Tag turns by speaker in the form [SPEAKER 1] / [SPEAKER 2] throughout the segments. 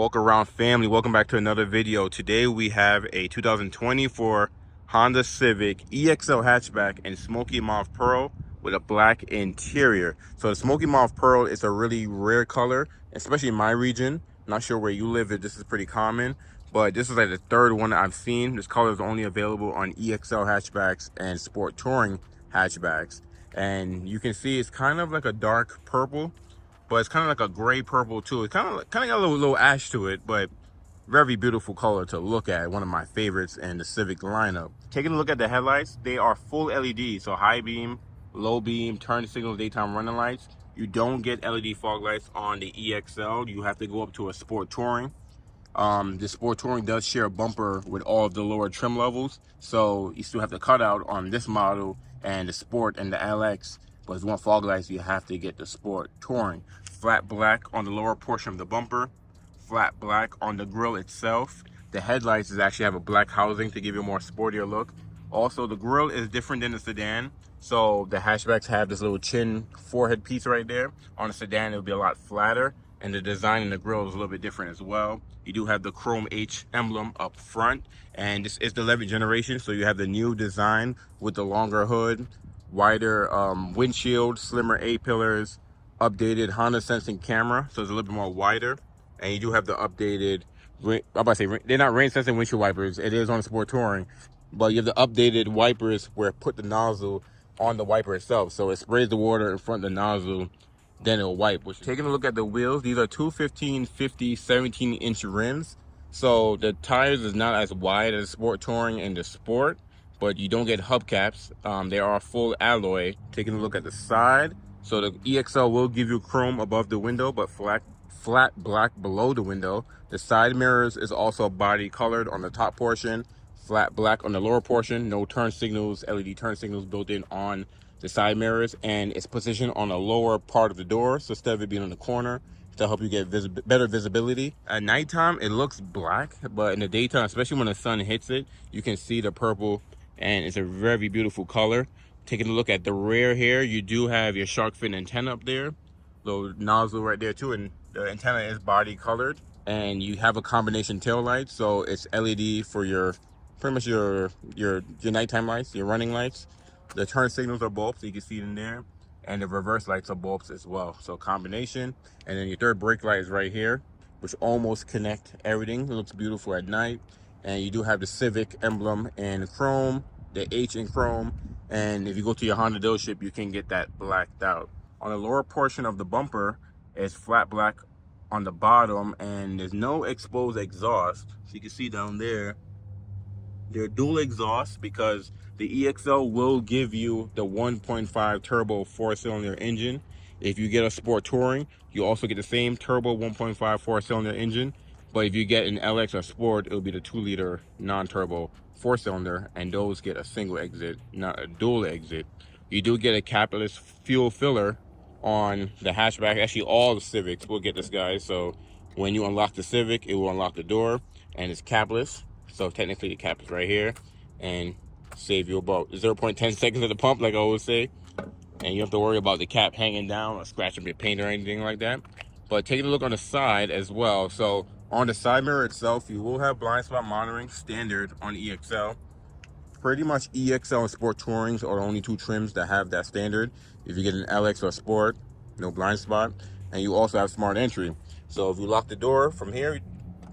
[SPEAKER 1] Walkaround family, welcome back to another video. Today we have a 2024 Honda Civic EXL hatchback in Smoky Mauve Pearl with a black interior. So the Smoky Mauve Pearl is a really rare color, especially in my region. Not sure where you live if this is pretty common, but this is like the third one that I've seen. This color is only available on EXL hatchbacks and sport touring hatchbacks. And you can see it's kind of like a dark purple, but it's kind of like a gray purple too. It kind of got a little ash to it, but very beautiful color to look at. One of my favorites in the Civic lineup. Taking a look at the headlights, they are full LED, so high beam, low beam, turn signal, daytime running lights. You don't get LED fog lights on the EXL. You have to go up to a sport touring. The sport touring does share a bumper with all of the lower trim levels, so you still have the cutout on this model and the sport and the LX. But if you want fog lights, you have to get the sport touring. Flat black on the lower portion of the bumper, flat black on the grille itself. The headlights actually have a black housing to give you a more sportier look. Also, the grille is different than the sedan. So the hatchbacks have this little chin forehead piece right there. On the sedan, it'll be a lot flatter, and the design in the grille is a little bit different as well. You do have the chrome H emblem up front, and this is the 11th generation, so you have the new design with the longer hood, wider windshield, slimmer A-pillars, updated Honda sensing camera, so it's a little bit more wider. And you do have the updated, I'm about to say, they're not rain sensing windshield wipers, it is on sport touring, but you have the updated wipers where it put the nozzle on the wiper itself, so it sprays the water in front of the nozzle, then it'll wipe. Taking a look at the wheels, these are two 15/50 17-inch rims, so the tires is not as wide as sport touring and the sport, but you don't get hubcaps. They are full alloy. Taking a look at the side, so the EXL will give you chrome above the window, but flat black below the window. The side mirrors is also body colored on the top portion, flat black on the lower portion. No turn signals, LED turn signals built in on the side mirrors, and it's positioned on the lower part of the door, so instead of it being on the corner, to help you get better visibility. At nighttime, it looks black, but in the daytime, especially when the sun hits it, you can see the purple, and it's a very beautiful color. Taking a look at the rear here, you do have your shark fin antenna up there, little nozzle right there too, and the antenna is body colored. And you have a combination tail light, so it's LED for your pretty much your nighttime lights, your running lights. The turn signals are bulbs, so you can see it in there, and the reverse lights are bulbs as well. So combination. And then your third brake light is right here, which almost connect everything. It looks beautiful at night. And you do have the Civic emblem in chrome, the H in chrome, and if you go to your Honda dealership, you can get that blacked out. On the lower portion of the bumper, it's flat black on the bottom, and there's no exposed exhaust. So you can see down there, they're dual exhaust because the EXL will give you the 1.5 turbo 4-cylinder engine. If you get a sport touring, you also get the same turbo 1.5 4-cylinder engine. But if you get an LX or Sport, it'll be the 2-liter non-turbo 4-cylinder, and those get a single exit, not a dual exit. You do get a capless fuel filler on the hatchback. Actually, all the Civics will get this, guys. So when you unlock the Civic, it will unlock the door, and it's capless. So technically the cap is right here, and save you about 0.10 seconds at the pump, like I always say. And you don't have to worry about the cap hanging down or scratching your paint or anything like that. But taking a look on the side as well. So on the side mirror itself, you will have blind spot monitoring standard on EXL. Pretty much EXL and Sport Tourings are the only two trims that have that standard. If you get an LX or Sport, no blind spot. And you also have smart entry. So if you lock the door from here,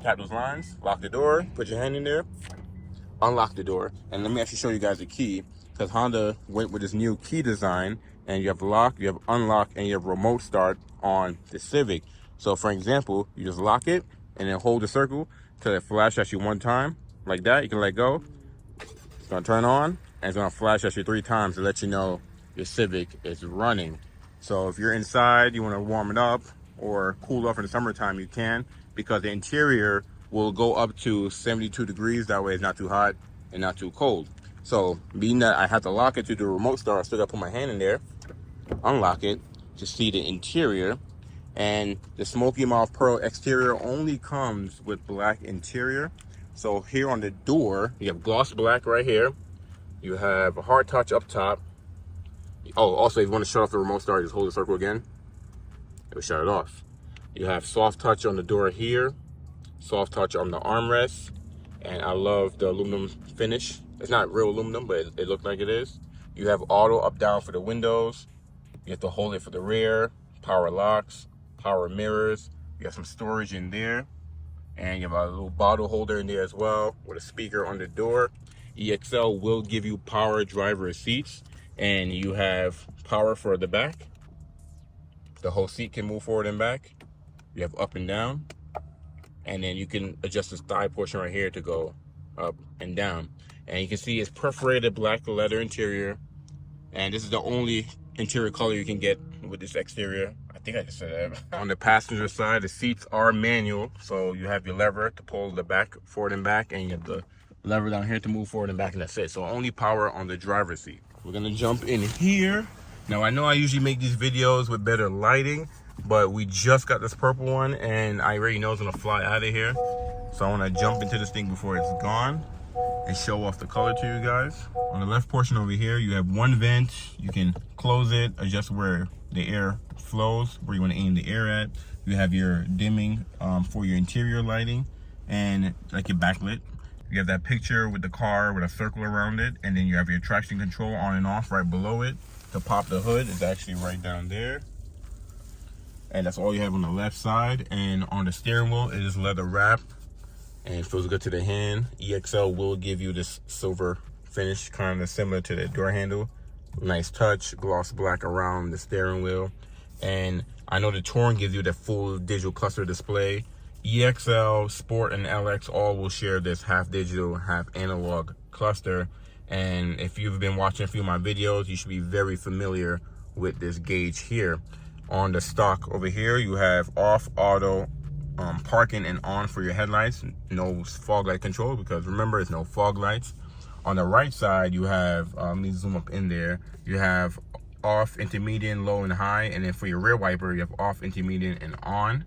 [SPEAKER 1] tap those lines, lock the door, put your hand in there, unlock the door. And let me actually show you guys the key, because Honda went with this new key design, and you have lock, you have unlock, and you have remote start on the Civic. So for example, you just lock it and then hold the circle till it flashes at you one time, like that. You can let go. It's gonna turn on, and it's gonna flash at you 3 times to let you know your Civic is running. So if you're inside, you wanna warm it up or cool off in the summertime, you can, because the interior will go up to 72 degrees. That way it's not too hot and not too cold. So being that I have to lock it to the remote start, I still gotta put my hand in there, unlock it to see the interior. And the Smoky Mauve Pearl exterior only comes with black interior. So here on the door, you have gloss black right here. You have a hard touch up top. Oh, also, if you want to shut off the remote start, just hold the circle again. It will shut it off. You have soft touch on the door here. soft touch on the armrest, and I love the aluminum finish. It's not real aluminum, but it looked like it is. You have auto up down for the windows. You have to hold it for the rear, power locks, power mirrors. You got some storage in there, and you have a little bottle holder in there as well with a speaker on the door. EXL will give you power driver seats, and you have power for the back. The whole seat can move forward and back. You have up and down, and then you can adjust this thigh portion right here to go up and down. And you can see it's perforated black leather interior, and this is the only interior color you can get with this exterior. I think I just said that. On the passenger side, the seats are manual, so you have your lever to pull the back forward and back, and you have the lever down here to move forward and back, and that's it. So only power on the driver's seat. We're gonna jump in here. Now I know I usually make these videos with better lighting, but we just got this purple one and I already know it's gonna fly out of here. So I wanna jump into this thing before it's gone and show off the color to you guys. On the left portion over here, you have one vent. You can close it, adjust where the air flows, where you wanna aim the air at. You have your dimming for your interior lighting and like your backlit. You have that picture with the car with a circle around it, and then you have your traction control on and off right below it. To pop the hood is actually right down there. And that's all you have on the left side. And on the steering wheel, it is leather wrap and it feels good to the hand. EXL will give you this silver finish, kind of similar to the door handle. Nice touch, gloss black around the steering wheel. And I know the Touring gives you the full digital cluster display. EXL, Sport, and LX all will share this half digital, half analog cluster. And if you've been watching a few of my videos, you should be very familiar with this gauge here. On the stock over here, you have off, auto, parking, and on for your headlights. No fog light control, because remember, it's no fog lights. On the right side, you have, let me zoom up in there. You have off, intermediate, low, and high. And then for your rear wiper, you have off, intermediate, and on.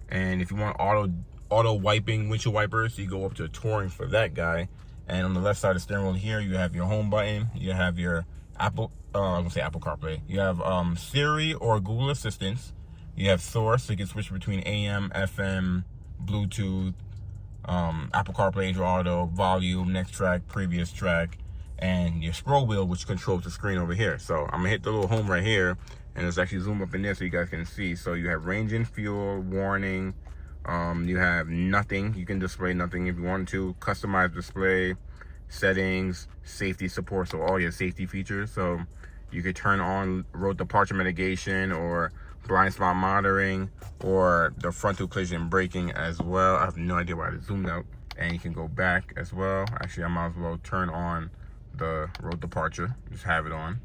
[SPEAKER 1] And if you want auto wiping windshield wipers, you go up to Touring for that guy. And on the left side of the steering wheel here, you have your home button. You have your Apple, I'm gonna say Apple CarPlay. You have Siri or Google Assistance. You have Source, so you can switch between AM, FM, Bluetooth, Apple CarPlay, Android Auto, volume, next track, previous track, and your scroll wheel, which controls the screen over here. So I'm gonna hit the little home right here, and it's actually zoom up in there so you guys can see. So you have range and fuel, warning. You have nothing. You can display nothing if you want to. Customize display, settings, safety support, so all your safety features. So you could turn on road departure mitigation or blind spot monitoring or the frontal collision braking as well. I have no idea why it zoomed out. And you can go back as well. Actually, I might as well turn on the road departure. Just have it on.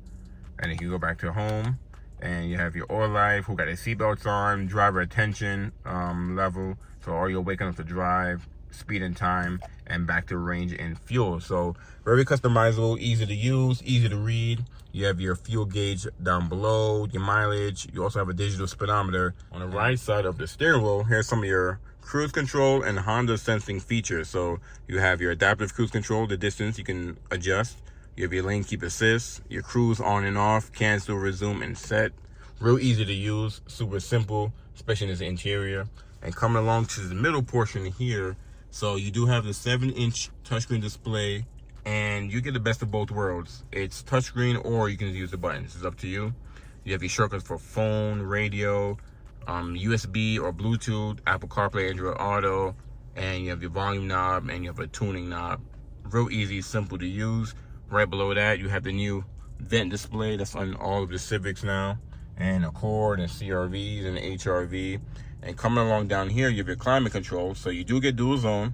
[SPEAKER 1] And you can go back to home. And you have your oil life, who got their seatbelts on, driver attention level. So are you waking up to drive, speed and time, and back to range and fuel. So very customizable, easy to use, easy to read. You have your fuel gauge down below, your mileage. You also have a digital speedometer. On the right side of the steering wheel, here's some of your cruise control and Honda sensing features. So you have your adaptive cruise control, the distance you can adjust. You have your lane keep assist, your cruise on and off, cancel, resume, and set. Real easy to use, super simple, especially in this interior. And coming along to the middle portion here, so you do have the 7-inch touchscreen display, and you get the best of both worlds. It's touchscreen, or you can use the buttons. It's up to you. You have your shortcuts for phone, radio, USB or Bluetooth, Apple CarPlay, Android Auto, and you have your volume knob, and you have a tuning knob. Real easy, simple to use. Right below that, you have the new vent display that's on all of the Civics now, and Accord and CRVs and HRV. And coming along down here, you have your climate control. So you do get dual zone,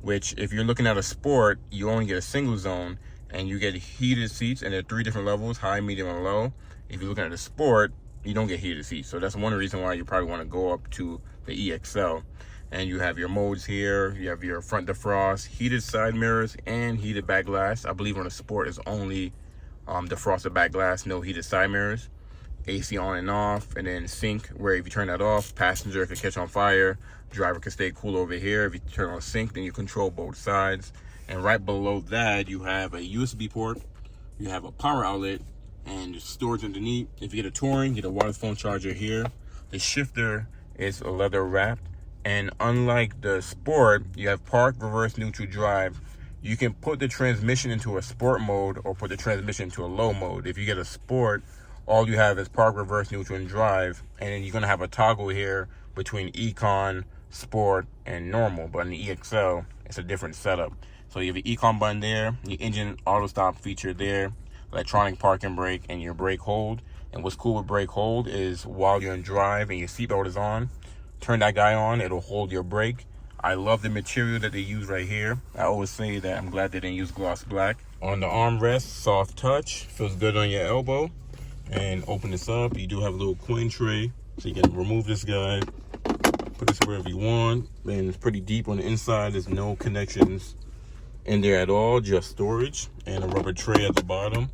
[SPEAKER 1] which if you're looking at a Sport, you only get a single zone, and you get heated seats, and there are 3 different levels, high, medium, and low. If you're looking at a Sport, you don't get heated seats. So that's one reason why you probably want to go up to the EXL. And you have your modes here. You have your front defrost, heated side mirrors, and heated back glass. I believe on the Sport is only defrosted back glass, no heated side mirrors. AC on and off, and then sync, where if you turn that off, passenger could catch on fire, driver can stay cool over here. If you turn on sync, then you control both sides. And right below that, you have a USB port, you have a power outlet, and storage underneath. If you get a Touring, you get a wireless phone charger here. The shifter is leather wrapped, And unlike the Sport, you have park, reverse, neutral, drive. You can put the transmission into a sport mode or put the transmission into a low mode. If you get a Sport, all you have is park, reverse, neutral, and drive. And then you're going to have a toggle here between Econ, Sport, and normal. But in the EXL, it's a different setup. So you have the Econ button there, your engine auto stop feature there, electronic parking brake, and your brake hold. And what's cool with brake hold is while you're in drive and your seatbelt is on, turn that guy on, it'll hold your brake. I love the material that they use right here. I always say that I'm glad they didn't use gloss black. On the armrest, soft touch, feels good on your elbow. And open this up, you do have a little coin tray, so you can remove this guy, put this wherever you want. And it's pretty deep on the inside. There's no connections in there at all, just storage and a rubber tray at the bottom.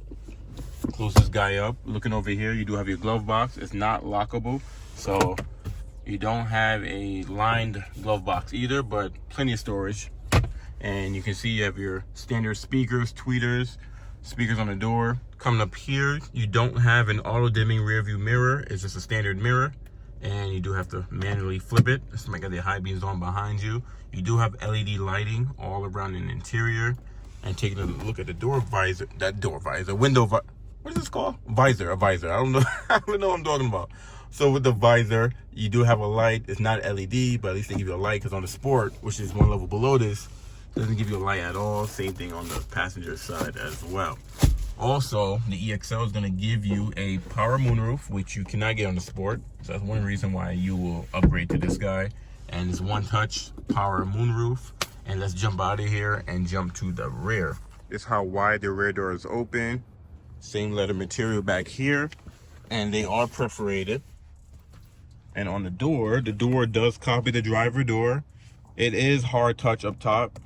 [SPEAKER 1] Close this guy up. Looking over here, you do have your glove box. It's not lockable, so you don't have a lined glove box either, but plenty of storage. And you can see you have your standard speakers, tweeters, speakers on the door. Coming up here, you don't have an auto dimming rear view mirror. It's just a standard mirror, and you do have to manually flip it. This might got the high beams on behind you. You do have LED lighting all around in the interior. And taking a look at the door visor, what is this called? A visor. I don't know. I don't know what I'm talking about. So with the visor, you do have a light. It's not LED, but at least they give you a light, because on the Sport, which is one level below this, it doesn't give you a light at all. Same thing on the passenger side as well. Also, the EXL is going to give you a power moonroof, which you cannot get on the Sport. So that's one reason why you will upgrade to this guy. And it's one touch power moonroof. And let's jump out of here and jump to the rear. This is how wide the rear door is open. Same leather material back here, and they are perforated. And on the door does copy the driver door. It is hard touch up top,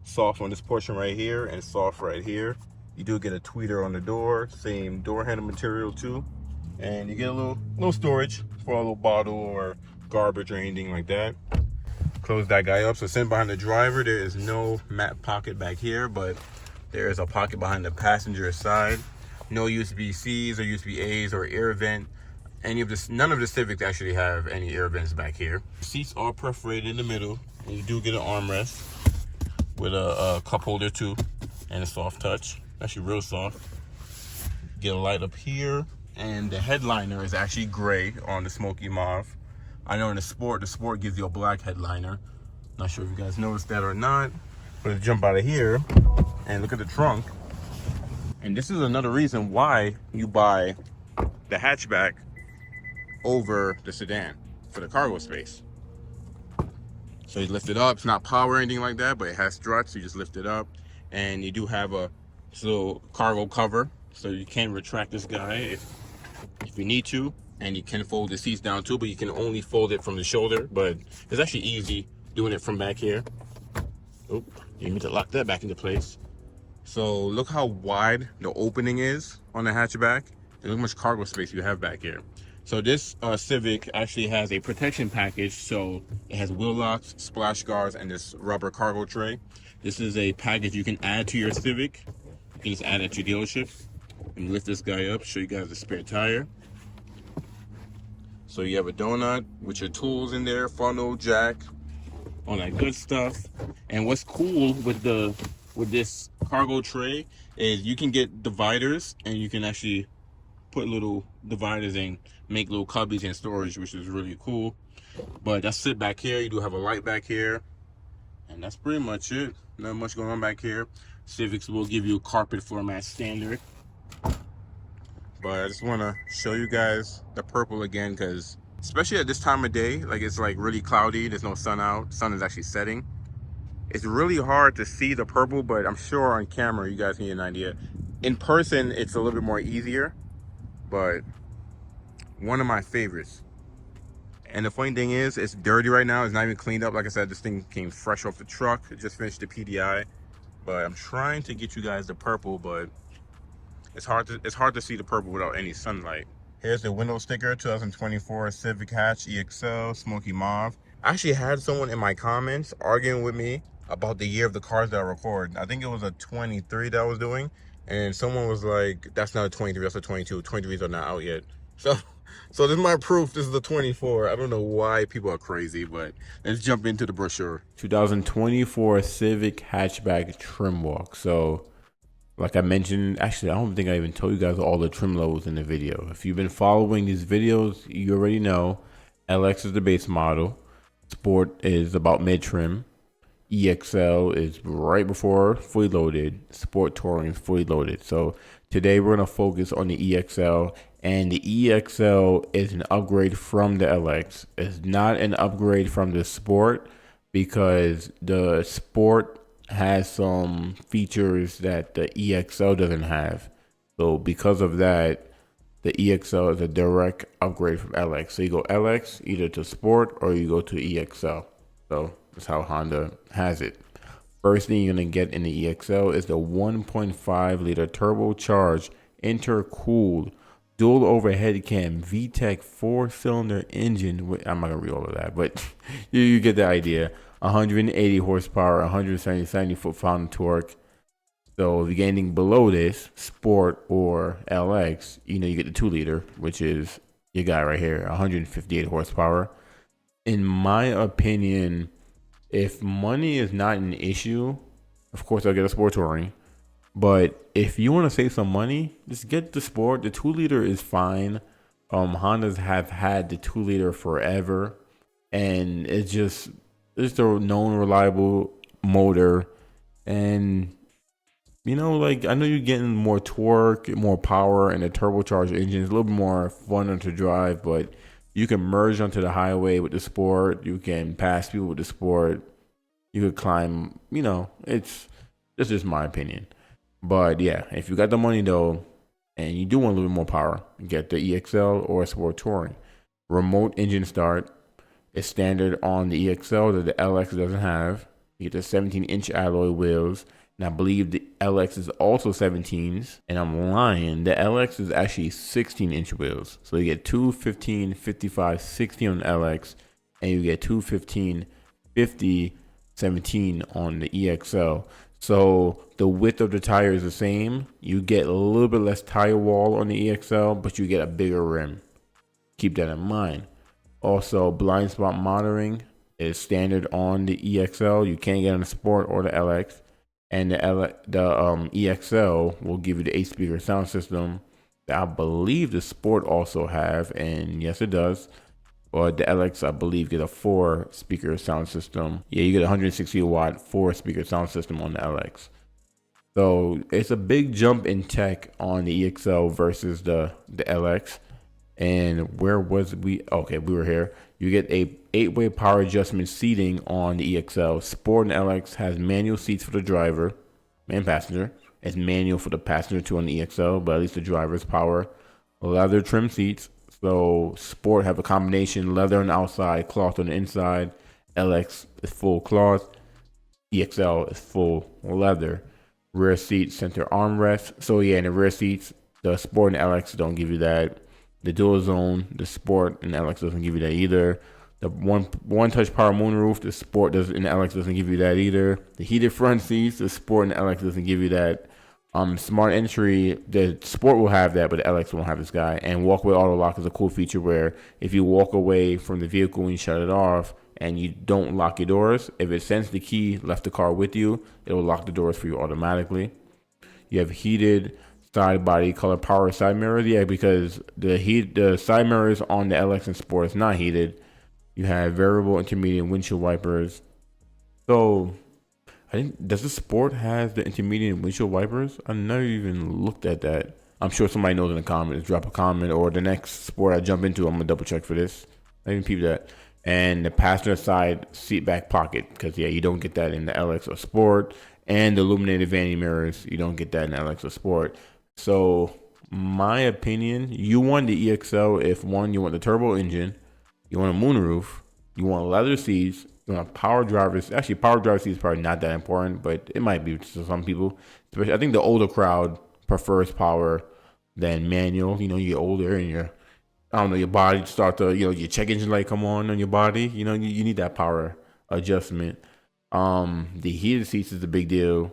[SPEAKER 1] soft on this portion right here, and soft right here. You do get a tweeter on the door, same door handle material too, and you get a little storage for a little bottle or garbage or anything like that. Close that guy up. So sitting behind the driver, there is no mat pocket back here, but there is a pocket behind the passenger side. No USB-Cs or USB-As or air vent. None of the Civics actually have any air vents back here. Seats are perforated in the middle, and you do get an armrest with a cup holder too, and a soft touch. Actually real soft. Get a light up here, and the headliner is actually gray on the Smokey Mauve. I know in the Sport gives you a black headliner. Not sure if you guys noticed that or not. But let's jump out of here and look at the trunk. And this is another reason why you buy the hatchback over the sedan, for the cargo space. So you lift it up. It's not power or anything like that, but it has struts. So you just lift it up. And you do have a little cargo cover, so you can retract this guy if you need to. And you can fold the seats down too, but you can only fold it from the shoulder. But it's actually easy doing it from back here. Oh, you need to lock that back into place. So look how wide the opening is on the hatchback, and look how much cargo space you have back here. So this Civic actually has a protection package. So it has wheel locks, splash guards, and this rubber cargo tray. This is a package you can add to your Civic. You can just add it at your dealership. And lift this guy up, show you guys the spare tire. So you have a donut with your tools in there, funnel, jack, all that good stuff. And what's cool with this cargo tray is you can get dividers, and you can actually put little dividers and make little cubbies and storage, which is really cool. But that's it back here. You do have a light back here, and that's pretty much it. Not much going on back here. Civics will give you a carpet floor mat standard. But I just want to show you guys the purple again, because especially at this time of day, like it's like really cloudy, there's no sun out, sun is actually setting. It's really hard to see the purple, but I'm sure on camera you guys can get an idea. In person, it's a little bit more easier, but one of my favorites. And the funny thing is, it's dirty right now. It's not even cleaned up. Like I said, this thing came fresh off the truck. It just finished the PDI. But I'm trying to get you guys the purple, but it's hard to see the purple without any sunlight. Here's the window sticker, 2024 Civic Hatch EXL Smokey Mauve. I actually had someone in my comments arguing with me about the year of the cars that I record. I think it was a 23 that I was doing, and someone was like, that's not a 23, that's a 22. 23s are not out yet. So So this is my proof. This is the 24. I don't know why people are crazy, but let's jump into the brochure. 2024 Civic hatchback trim walk. So like I mentioned, actually, I don't think I even told you guys all the trim levels in the video. If you've been following these videos, you already know LX is the base model. Sport is about mid trim. EXL is right before fully loaded. Sport Touring is fully loaded. So today we're going to focus on the EXL, and the EXL is an upgrade from the LX. It's not an upgrade from the Sport because the Sport has some features that the EXL doesn't have. So because of that, the EXL is a direct upgrade from LX. So you go LX either to Sport or you go to EXL. So that's how Honda has it. First thing you're gonna get in the EXL is the 1.5 liter turbocharged, intercooled, dual overhead cam VTEC 4-cylinder engine. I'm not gonna read all of that, but you get the idea. 180 horsepower, 170 foot-pound torque. So if you get anything below this, Sport or LX, you get the 2 liter, which is your guy right here, 158 horsepower. In my opinion, if money is not an issue, of course I'll get a Sport Touring. But if you want to save some money, just get the Sport. The 2 liter is fine. Hondas have had the 2 liter forever, and it's a known reliable motor. And like, I know you're getting more torque, more power, and a turbocharged engine is a little bit more fun to drive, but you can merge onto the highway with the Sport. You can pass people with the Sport. You could climb, that's just my opinion. But yeah, if you got the money though, and you do want a little bit more power, get the EXL or Sport Touring. Remote engine start is standard on the EXL that the LX doesn't have. You get the 17-inch alloy wheels. And I believe the LX is also 17s. And I'm lying. The LX is actually 16-inch wheels. So you get 2 15, 55, 60 on the LX. And you get 2 15, 50, 17 on the EXL. So the width of the tire is the same. You get a little bit less tire wall on the EXL, but you get a bigger rim. Keep that in mind. Also, blind spot monitoring is standard on the EXL. You can't get on the Sport or the LX. And the EXL will give you the 8-speaker sound system that I believe the Sport also have, and yes, it does. But the LX, I believe, get a 4-speaker sound system. Yeah, you get a 160-watt 4-speaker sound system on the LX. So it's a big jump in tech on the EXL versus the LX. And where was we? Okay, we were here. You get a 8-way power adjustment seating on the EXL. Sport and LX has manual seats for the driver and passenger. It's manual for the passenger too on the EXL, but at least the driver's power. Leather trim seats. So Sport have a combination leather on the outside, cloth on the inside. LX is full cloth. EXL is full leather. Rear seat center armrest. So yeah, in the rear seats, the Sport and LX don't give you that. The dual zone, the Sport and LX doesn't give you that either. The one touch power moonroof, the Sport doesn't, and the LX doesn't give you that either. The heated front seats, the Sport and the LX doesn't give you that. Smart entry, the Sport will have that, but the LX won't have this guy. And walkway auto lock is a cool feature where if you walk away from the vehicle and you shut it off and you don't lock your doors, if it sends the key, left the car with you, it will lock the doors for you automatically. You have heated side body color power side mirrors, yeah, because the side mirrors on the LX and Sport is not heated. You have variable intermediate windshield wipers. So does the Sport have the intermediate windshield wipers? I never even looked at that. I'm sure somebody knows in the comments. Drop a comment, or the next Sport I jump into, I'm gonna double check for this. I didn't peep that. And the passenger side seat back pocket, because yeah, you don't get that in the LX or Sport. And the illuminated vanity mirrors, you don't get that in the LX or Sport. So my opinion, you want the EXL if one, you want the turbo engine, you want a moonroof, you want leather seats, you want power drivers. Actually, power driver seats is probably not that important, but it might be to some people. Especially, I think the older crowd prefers power than manual. You get older and your body start to, your check engine light come on your body. You need that power adjustment. The heated seats is a big deal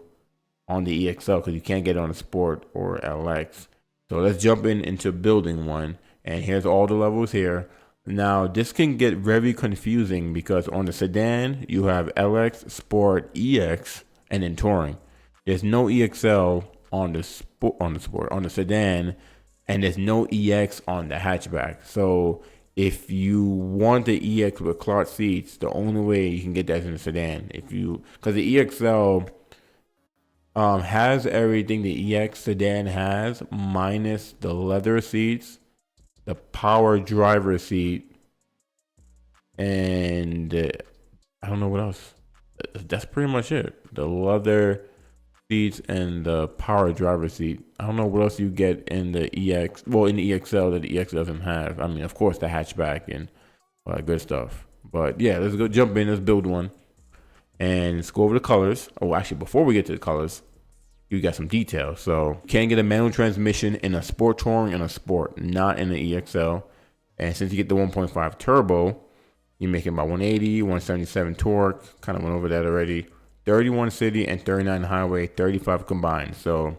[SPEAKER 1] on the EXL because you can't get it on a Sport or LX. So let's jump into building one. And here's all the levels here. Now, this can get very confusing because on the sedan, you have LX, Sport, EX, and then Touring. There's no EXL on the sedan, and there's no EX on the hatchback. So if you want the EX with cloth seats, the only way you can get that is in the sedan. Because the EXL has everything the EX sedan has, minus the leather seats, the power driver seat, and I don't know what else. That's pretty much it. The leather seats and the power driver seat. I don't know what else you get in the EX. Well, in the EXL that the EX doesn't have. I mean, of course, the hatchback and all that good stuff. But yeah, let's go jump in. Let's build one. And let's go over the colors. Oh, actually, before we get to the colors, you got some details. So you can get a manual transmission in a Sport Touring and a Sport, not in the EXL. And since you get the 1.5 turbo, you're making about 180, 177 torque. Kind of went over that already. 31 city and 39 highway, 35 combined. So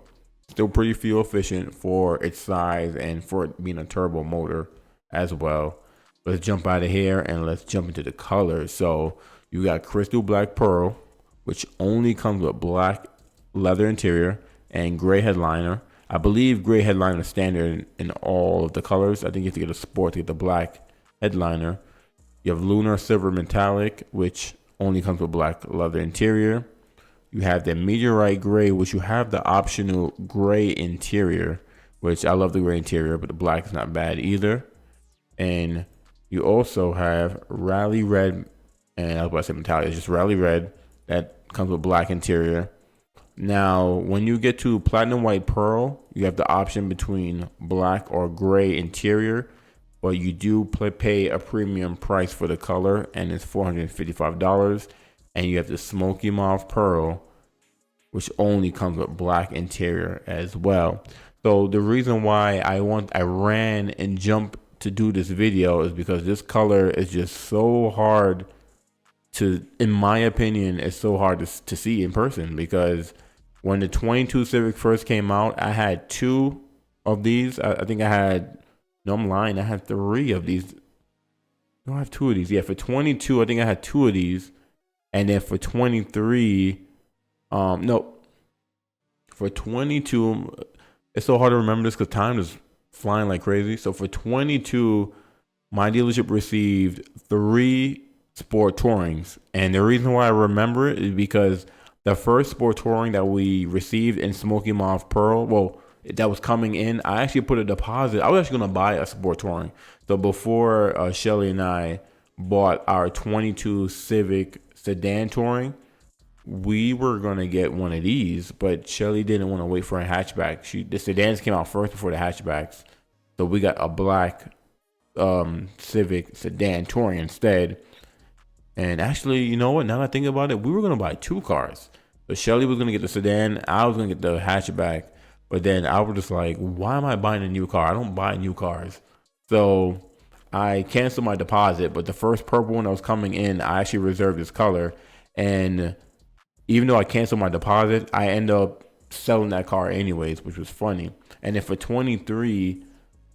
[SPEAKER 1] still pretty fuel efficient for its size and for it being a turbo motor as well. Let's jump out of here and let's jump into the colors. So you got crystal black pearl, which only comes with black leather interior and gray headliner. I believe gray headliner is standard in all of the colors. I think you have to get a Sport to get the black headliner. You have lunar silver metallic, which only comes with black leather interior. You have the meteorite gray, which you have the optional gray interior, which I love the gray interior, but the black is not bad either. And you also have rally red, and I was about to say metallic, it's just rally red that comes with black interior. Now, when you get to platinum white pearl, you have the option between black or gray interior, but you do pay a premium price for the color, and it's $455. And you have the Smokey Mauve Pearl, which only comes with black interior as well. So the reason why I ran and jumped to do this video is because this color is just so hard to, in my opinion, it's so hard to see in person. Because when the 22 Civic first came out, I had two of these. I think I had, no, I'm lying, I had three of these. No, I have two of these. Yeah, for 22, I think I had two of these. And then for 23, no, for 22, it's so hard to remember this because time is flying like crazy. So for 22, my dealership received 3 Sport Tourings. And the reason why I remember it is because the first Sport Touring that we received in Smokey Mauve Pearl, well, that was coming in, I actually put a deposit. I was actually going to buy a Sport Touring. So before Shelly and I bought our 22 Civic sedan Touring, we were going to get one of these, but Shelly didn't want to wait for a hatchback. The sedans came out first before the hatchbacks. So we got a black Civic sedan Touring instead. And actually, you know what? Now that I think about it, we were going to buy 2 cars. So Shelly was going to get the sedan. I was going to get the hatchback. But then I was just like, why am I buying a new car? I don't buy new cars. So I canceled my deposit. But the first purple one that was coming in, I actually reserved this color. And even though I canceled my deposit, I ended up selling that car anyways, which was funny. And then for 23,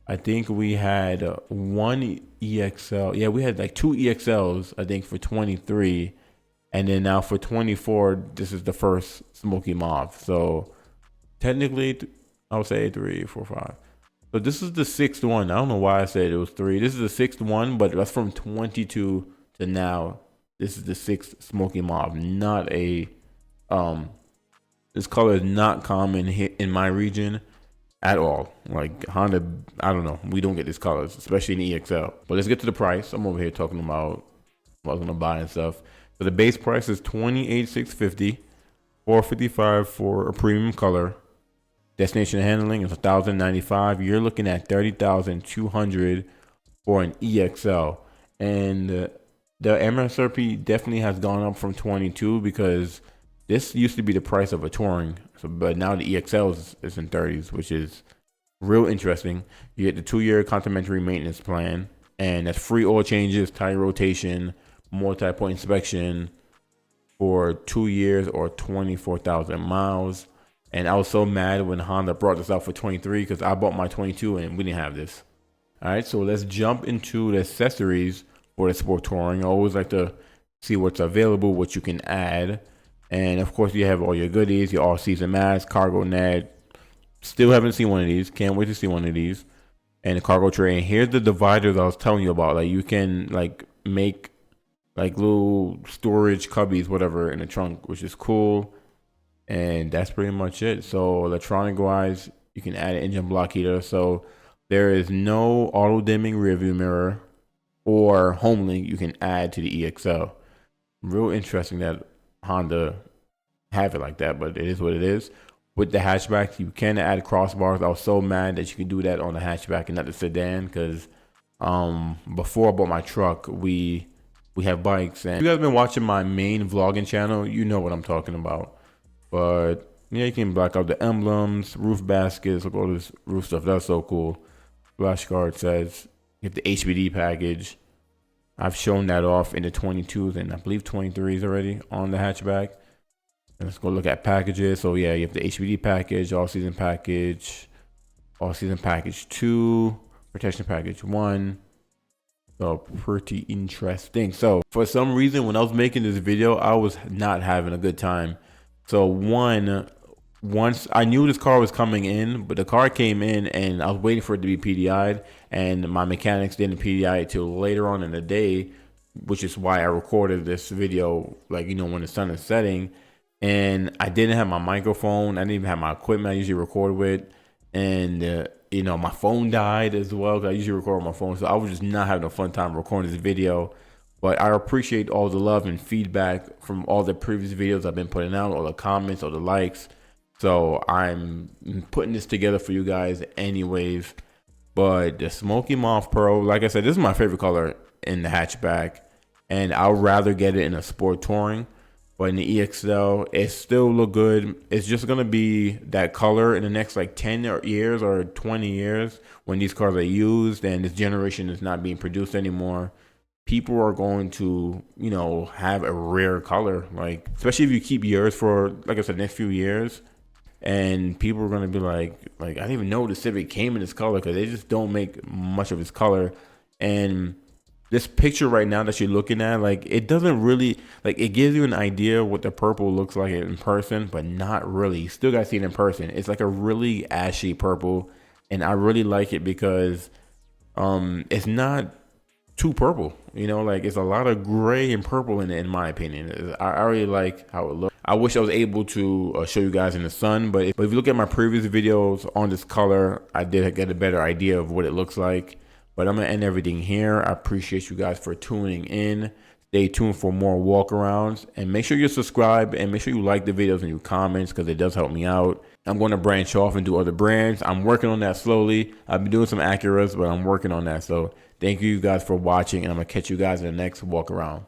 [SPEAKER 1] I think we had one EXL. Yeah, we had like 2 EXLs, I think, for 23. And then now for 24, this is the first Smokey Mauve. So technically, I would say 3, 4, 5. So this is the 6th one. I don't know why I said it was 3. This is the 6th one, but that's from 22 to now. This is the 6th Smokey Mauve. Not a, this color is not common in my region at all. Like Honda, I don't know. We don't get these colors, especially in the EXL. But let's get to the price. I'm over here talking about what I was gonna buy and stuff. So the base price is $28,650, $455 for a premium color. Destination handling is $1,095. You're looking at $30,200 for an EXL. And the MSRP definitely has gone up from 22 because this used to be the price of a Touring. So, but now the EXL is in 30s, which is real interesting. You get the 2-year complimentary maintenance plan, and that's free oil changes, tire rotation, multi-point inspection for 2 years or 24,000 miles. And I was so mad when Honda brought this out for 23 because I bought my 22 and we didn't have this. All right, so let's jump into the accessories for the sport touring. I always like to see what's available, what you can add. And of course, you have all your goodies, your all-season mask, cargo net. Still haven't seen one of these. Can't wait to see one of these. And the cargo tray. And here's the divider that I was telling you about. Like, you can like make like little storage cubbies, whatever, in the trunk, which is cool. And that's pretty much it. So electronic wise, you can add an engine block heater. So there is no auto dimming rear view mirror or home link you can add to the EXL. Real interesting that Honda have it like that, but it is what it is. With the hatchback, you can add crossbars. I was so mad that you can do that on the hatchback and not the sedan, because before I bought my truck, we have bikes, and if you guys been watching my main vlogging channel, you know what I'm talking about. But yeah, you can black out the emblems, roof baskets, look at all this roof stuff. That's so cool. Flash card says you have the HBD package. I've shown that off in the 22s and I believe 23s already on the hatchback. And let's go look at packages. So yeah, you have the HBD package, all season package 2, protection package 1. So pretty interesting. So for some reason, when I was making this video, I was not having a good time. So once I knew this car was coming in, but the car came in and I was waiting for it to be PDI'd, and my mechanics didn't PDI it till later on in the day, which is why I recorded this video, like, you know, when the sun is setting. And I didn't have my microphone. I didn't even have my equipment I usually record with. And, you know, my phone died as well, because I usually record on my phone. So I was just not having a fun time recording this video. But I appreciate all the love and feedback from all the previous videos I've been putting out, all the comments, all the likes. So I'm putting this together for you guys anyways. But the Smokey Mauve Pearl, like I said, this is my favorite color in the hatchback. And I'd rather get it in a sport touring. But in the EXL, it still look good. It's just going to be that color in the next like 10 years or 20 years when these cars are used and this generation is not being produced anymore. People are going to, you know, have a rare color, like, especially if you keep yours for, like I said, next few years. And people are going to be like, I didn't even know the Civic came in this color, because they just don't make much of this color. And this picture right now that you're looking at, like, it doesn't really, like, it gives you an idea what the purple looks like in person, but not really. You still got to see it in person. It's like a really ashy purple. And I really like it because it's not too purple, you know, like, it's a lot of gray and purple in it, in my opinion. I really like how it looks. I wish I was able to show you guys in the sun, but if you look at my previous videos on this color, I did get a better idea of what it looks like. But I'm gonna end everything here. I appreciate you guys for tuning in. Stay tuned for more walkarounds, and make sure you subscribe and make sure you like the videos and you comments, because it does help me out. I'm going to branch off and do other brands. I'm working on that slowly. I've been doing some Acuras, but I'm working on that. So thank you guys for watching, and I'm gonna catch you guys in the next walk around.